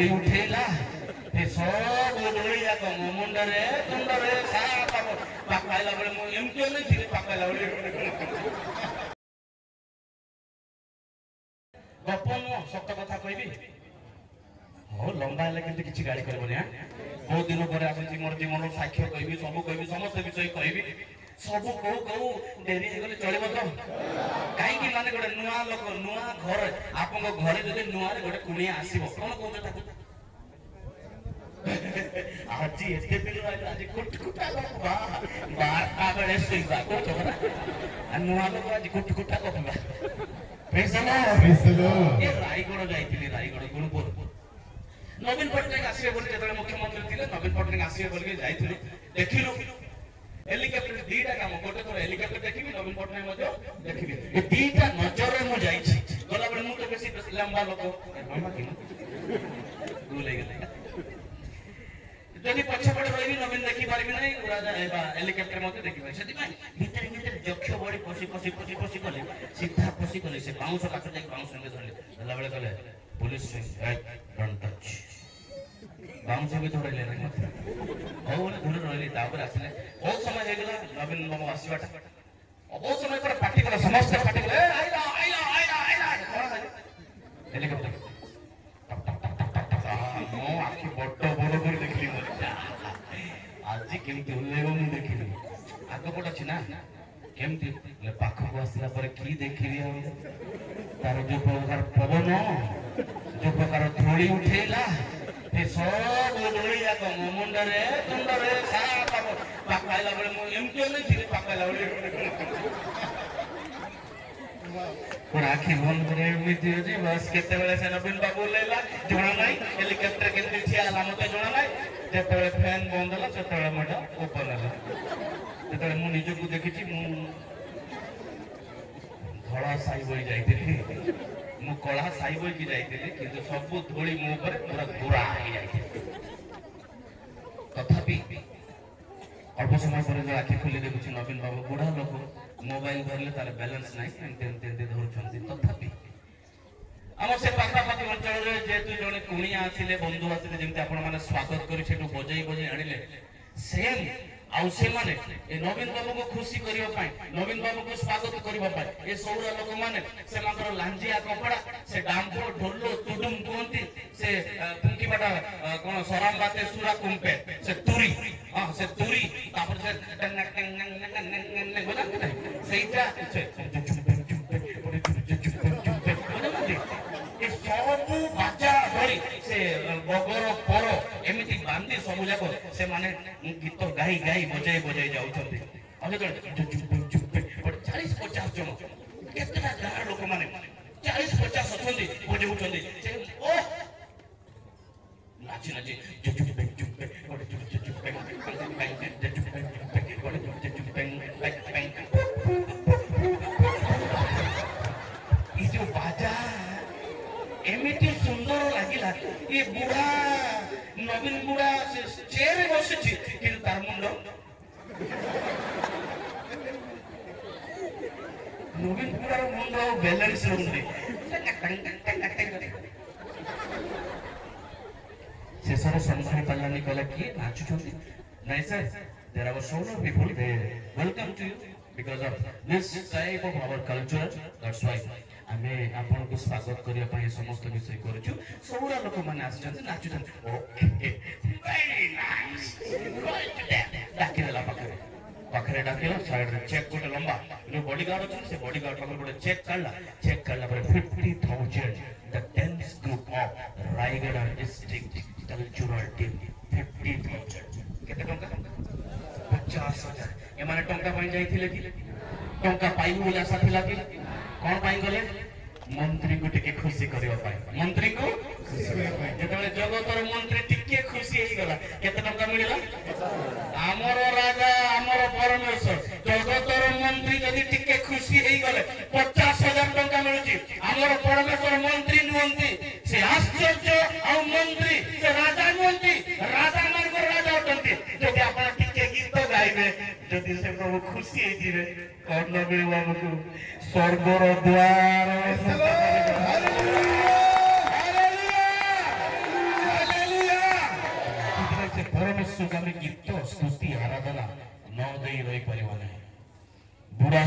धूली उठेला सब धूली जाक मो मुंडरे मुंडरे पाकाइला बेले मु एमती नहीं थी पाकाइला बेले गप नु सत्य कथा कहबी हो लंबा हेले किंतु किछि गाड़ी करबनी हां बहुत दिन पर आसी मोर जीवन साक्ष्य कहबी सब कहबी समस्त विषय कहबी सब को को डेरी गले चलिबो तो काई कि माने गोटे नुआ लोक नुआ घर आपन घरे जदि नुआ रे गोटे कुणिया आसीबो कोन कहू ताकू आज एते दिन आज कुटकुटा लोकबा बारटा बेले सोइबा को तोरा नुआ लोक आज कुटकुटा लोकबा पेसलो ये रायगढ़ जाइतिली रायगढ़ गुणपुर नवीन पटनायक आसीबे बोली जेतले मुख्यमंत्री थिले नवीन पटनायक आसीबे बोली जाइतिलु देखिलु हेलिकॉप्टर दीटा काम गोटे थोड़ा हेलिकॉप्टर देखिबी नवीन पटनायक मध्य देखिबी ए दीटा नजर रे मु जाइछि गला बेले मु तो बेसी लंबा लोक मामा कि भूल गेले जदि पछे पड़े रही नवीन देखि पारबी नै उड़ा हेलिकॉप्टर मते देखिबे सेति भाई भीतर भीतर जक्ष बड़ी पसी गले सीधा पसी गले से बाउंस काट जाय बाउंस संगे धरले गला बेले गले पुलिस डोंट टच बाउंस भी थोड़े ले रहे मत और दूर रहली तापर आसले बहुत समय हे गेला नवीन बाबू आसीबाटा बहुत समय पर पार्टी कर समस्त पार्टी कर आइला हेलीकॉप्टर मो आखि बड्ड बड़ कर देखली आज केमती उल्लेख मु देखली आग पट अछि ना केमती ले पाख को आसला पर की देखिबी तार जो प्रकार पवन जो प्रकार धूली उठेला सब धूली जाक मो मुंडरे मुंडरे पाकाइला बेले मु एमती नहीं थी पाकाइला बेले और आखि बंद करे एमती होजी बस केते बेले से नवीन बाबू लेला जणा नाही हेलिकॉप्टर केते छियाला मते जणा नाही जेते बेले फैन बंद होला सेते बेले मडा ओपन होला जेते बेले मु निजो को देखिछि मु धड़ा साई बोई जाइतिली मु कला साई बोई की जाइतिली किंतु सब धूली मु ऊपर पूरा गोरा हो जाइतिली तथापि अल्प समय पर जो आखि खोली देखुछि नवीन बाबू बुढ़ा लोक मोबाइल धरले तार बैलेंस नाही एंते धरछन्ती तथापि आम से पाखापाखि अंचल जेतु जने कुणिया आसिले बंधु आसिले जेमते आपण माने स्वागत करि सेटु बजई आनिले सेम आउ से माने ए नवीन बाबू को खुशी करियो पाई नवीन बाबू को स्वागत करियो पाई ए सौरा लोक माने से मात्र लांजिया कपड़ा से डांफो ढोलो तुडुम कोंती से पुंकी बाटा कोन सराम बाते सुरा कुंपे से तुरी हां से तुरी तापर से बोला सेइटा से ए सबु बाजा धरी से बगर पर एमिति बांधी सबु जाको से माने गीत गाई गाई बजाई जाउछन्ती अबे तो चुप 40-50 जन केतना गार लोक माने 40-50 अछन्ती बजाउछन्ती से ओ नाची ई जो बाजा एमिति सुंदर लागिला ये बुढ़ा नवीन बुढ़ा से चेयर रे बसछि कि तार मुंड नवीन बुढ़ा मुंड बैलेंस रहउनी से सर संभाई पल्लानी कला कि नाचु छथि नहीं sir there are so many people they welcome to you because of this type of our culture that's why हमें आपन को स्वागत करिया पई समस्त विषय करछु सबरा लोक माने आछन नाचु छन ओके वेरी नाइस डाकिला पाखरे डाकिला साइड रे चेक कोटे लंबा जो बॉडीगार्ड अछि से बॉडीगार्ड पाखरे कोटे चेक काढला पर 50,000 the 10th group of Raigarh district cultural team 50,000 केते टंका 50,000 ए माने टंका पई जाइथिले कि टंका पाइबु बोला साथी लागी कौन पाई गले मंत्री को टिके खुशी करियो पाई मंत्री को खुशी करियो पाई जेतले जगतर मंत्री टिके खुशी हेई गला केते टंका मिलिला हमर राजा हमर परमेश्वर जगतर मंत्री जदी टिके खुशी हेई गले 50,000 टंका मिलुची हमर परमेश्वर मंत्री नुंती से आश्चर्य आ मंत्री से राजा नुंती राजा मानकर राजा होतंती जदी आपण टिके गीत गाइबे जदी से प्रभु खुशी हेई दिबे कौन लगे बाबू स्वर्गर द्वार ବିଶ୍ୱକୁ ଆମେ ଗୀତ ସ୍ତୁତି ଆରାଧନା ନ ଦେଇ ରହିପାରିବା ନାହିଁ। ବୁଢା